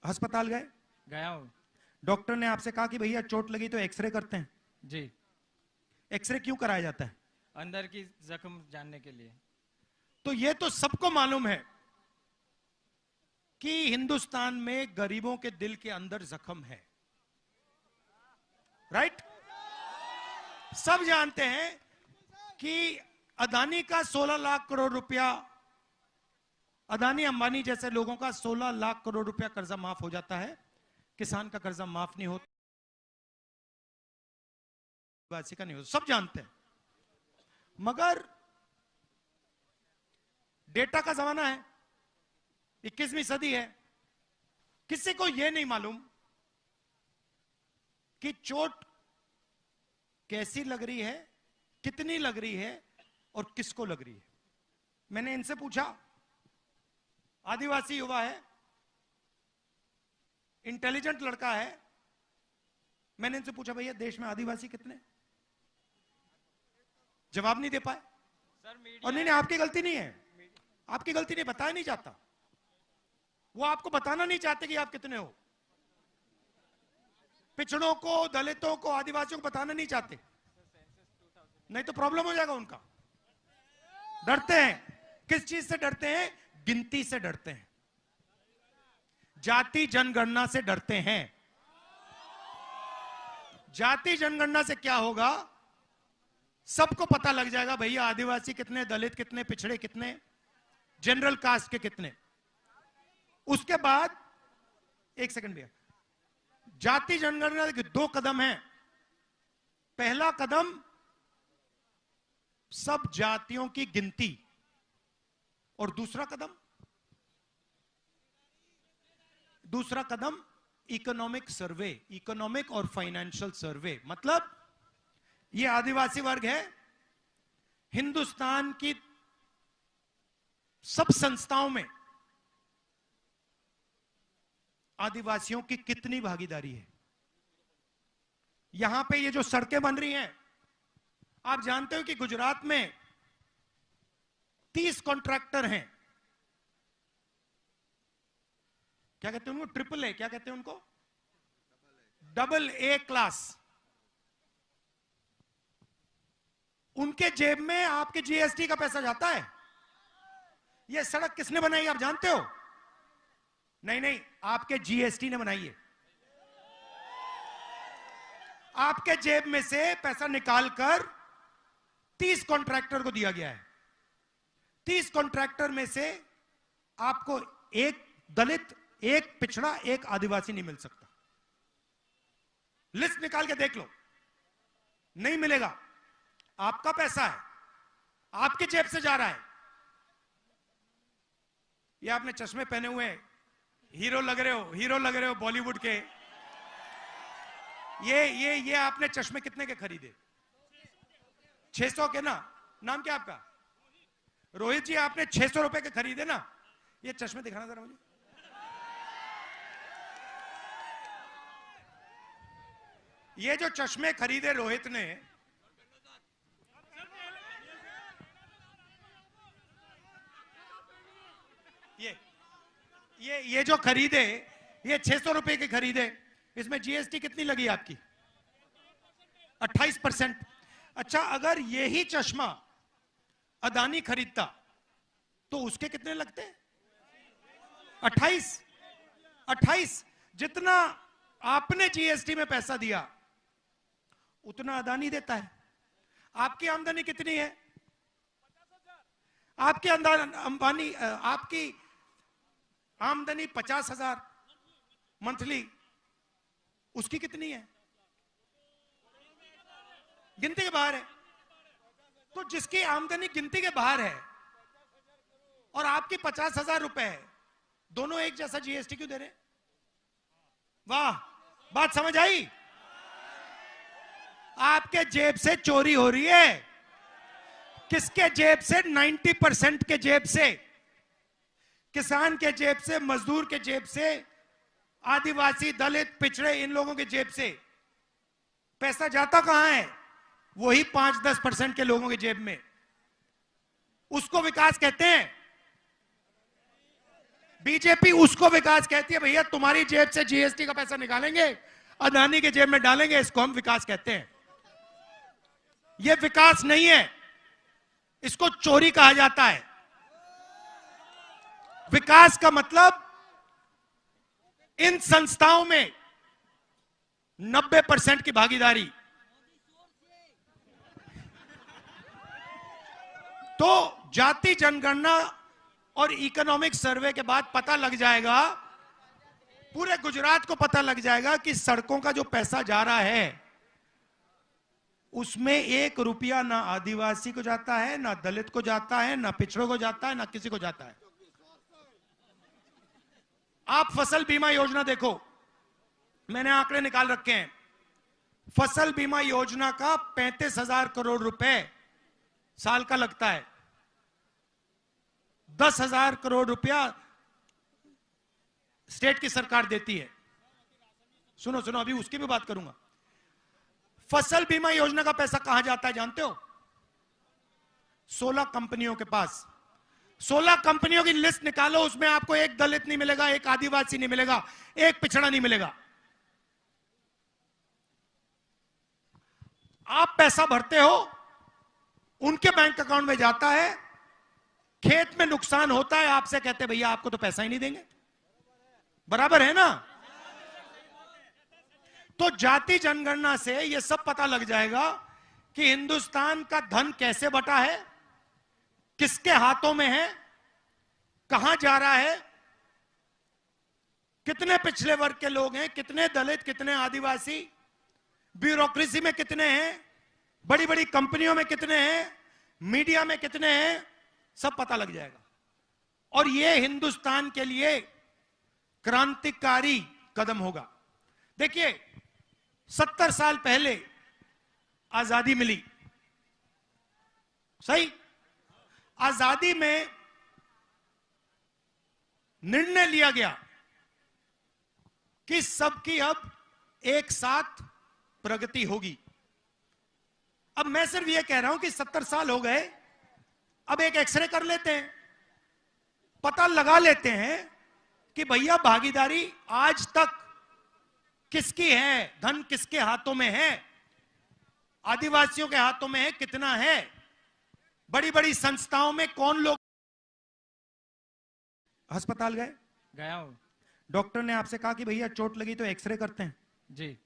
अस्पताल गए? गया हूँ डॉक्टर ने आपसे कहा कि भैया चोट लगी तो एक्सरे करते हैं। जी। एक्सरे क्यों कराया जाता है? अंदर की जख्म जानने के लिए। तो ये तो सबको मालूम है कि हिंदुस्तान में गरीबों के दिल के अंदर जख्म है, राइट? सब जानते हैं कि अदानी का 16 लाख करोड़ रुपया, अदानी अंबानी जैसे लोगों का 16 लाख करोड़ रुपया कर्जा माफ हो जाता है, किसान का कर्जा माफ नहीं होता, का नहीं होता, सब जानते हैं। मगर डेटा का जमाना है, 21वीं सदी है, किसी को यह नहीं मालूम कि चोट कैसी लग रही है, कितनी लग रही है और किसको लग रही है। मैंने इनसे पूछा, आदिवासी युवा है, इंटेलिजेंट लड़का है, मैंने इनसे पूछा भैया देश में आदिवासी कितने? जवाब नहीं दे पाए। और नहीं, आपकी गलती नहीं है, आपकी गलती नहीं, बताया नहीं जाता, वो आपको बताना नहीं चाहते कि आप कितने हो। पिछड़ों को, दलितों को, आदिवासियों को बताना नहीं चाहते, नहीं तो प्रॉब्लम हो जाएगा उनका। डरते हैं, किस चीज से डरते हैं? गिनती से डरते हैं, जाति जनगणना से डरते हैं। जाति जनगणना से क्या होगा? सबको पता लग जाएगा भैया आदिवासी कितने, दलित कितने, पिछड़े कितने, जनरल कास्ट के कितने। उसके बाद, एक सेकंड भैया, जाति जनगणना के 2 कदम हैं। पहला कदम सब जातियों की गिनती, और दूसरा कदम इकोनॉमिक सर्वे, इकोनॉमिक और फाइनेंशियल सर्वे। मतलब ये आदिवासी वर्ग है, हिंदुस्तान की सब संस्थाओं में आदिवासियों की कितनी भागीदारी है। यहां पे ये जो सड़कें बन रही हैं, आप जानते हो कि गुजरात में 30 कॉन्ट्रैक्टर हैं। क्या कहते हैं उनको? ट्रिपल ए, क्या कहते हैं उनको? Double A class. उनके जेब में आपके जीएसटी का पैसा जाता है। यह सड़क किसने बनाई आप जानते हो? नहीं, आपके जीएसटी ने बनाई है। आपके जेब में से पैसा निकालकर 30 कॉन्ट्रैक्टर को दिया गया है। 30 कॉन्ट्रैक्टर में से आपको एक दलित, एक पिछड़ा, एक आदिवासी नहीं मिल सकता। लिस्ट निकाल के देख लो, नहीं मिलेगा। आपका पैसा है, आपके जेब से जा रहा है। ये आपने चश्मे पहने हुए, हीरो लग रहे हो बॉलीवुड के। ये आपने चश्मे कितने के खरीदे? 600 के ना? नाम क्या आपका? रोहित जी, आपने 600 रुपए के खरीदे ना? ये चश्मे दिखाना जरा मुझे। ये जो चश्मे खरीदे रोहित ने, ये जो खरीदे, ये 600 रुपए के खरीदे, इसमें जीएसटी कितनी लगी आपकी? 28%। अच्छा, अगर यही चश्मा अदानी खरीदता तो उसके कितने लगते? 28। जितना आपने जीएसटी में पैसा दिया उतना अदानी देता है। आपकी आमदनी कितनी है? आपकी आमदनी 50,000 मंथली, उसकी कितनी है? गिनती के बाहर है। तो जिसकी आमदनी गिनती के बाहर है और आपकी 50,000 रुपए है, दोनों एक जैसा जीएसटी क्यों दे रहे? वाह, बात समझ आई? आपके जेब से चोरी हो रही है। किसके जेब से? 90% के जेब से, किसान के जेब से, मजदूर के जेब से, आदिवासी, दलित, पिछड़े, इन लोगों के जेब से। पैसा जाता कहां है? वही 5-10% के लोगों के जेब में। उसको विकास कहते हैं। बीजेपी उसको विकास कहती है। भैया तुम्हारी जेब से जीएसटी का पैसा निकालेंगे, अदानी के जेब में डालेंगे, इसको हम विकास कहते हैं। यह विकास नहीं है, इसको चोरी कहा जाता है। विकास का मतलब इन संस्थाओं में 90% की भागीदारी। तो जाति जनगणना और इकोनॉमिक सर्वे के बाद पता लग जाएगा, पूरे गुजरात को पता लग जाएगा कि सड़कों का जो पैसा जा रहा है उसमें 1 रुपया ना आदिवासी को जाता है, ना दलित को जाता है, ना पिछड़ों को जाता है, ना किसी को जाता है। आप फसल बीमा योजना देखो, मैंने आंकड़े निकाल रखे हैं। फसल बीमा योजना का 35,000 करोड़ रुपए साल का लगता है। 10,000 करोड़ रुपया स्टेट की सरकार देती है। सुनो सुनो, अभी उसकी भी बात करूंगा। फसल बीमा योजना का पैसा कहां जाता है जानते हो? 16 कंपनियों के पास। 16 कंपनियों की लिस्ट निकालो, उसमें आपको एक दलित नहीं मिलेगा, एक आदिवासी नहीं मिलेगा, एक पिछड़ा नहीं मिलेगा। आप पैसा भरते हो, उनके बैंक अकाउंट में जाता है, खेत में नुकसान होता है, आपसे कहते भैया आपको तो पैसा ही नहीं देंगे। बराबर है ना? तो जाति जनगणना से यह सब पता लग जाएगा कि हिंदुस्तान का धन कैसे बटा है, किसके हाथों में है, कहां जा रहा है, कितने पिछले वर्ग के लोग हैं, कितने दलित, कितने आदिवासी, ब्यूरोक्रेसी में कितने हैं, बड़ी बड़ी कंपनियों में कितने हैं, मीडिया में कितने हैं, सब पता लग जाएगा। और यह हिंदुस्तान के लिए क्रांतिकारी कदम होगा। देखिए 70 साल पहले आजादी मिली, सही? आजादी में निर्णय लिया गया कि सबकी अब एक साथ प्रगति होगी। अब मैं सिर्फ यह कह रहा हूं कि 70 साल हो गए, अब एक एक्सरे कर लेते हैं, पता लगा लेते हैं कि भैया भागीदारी आज तक किसकी है, धन किसके हाथों में है, आदिवासियों के हाथों में है, कितना है, बड़ी बड़ी संस्थाओं में कौन लोग। अस्पताल गए? गया हूँ। डॉक्टर ने आपसे कहा कि भैया चोट लगी तो एक्सरे करते हैं। जी।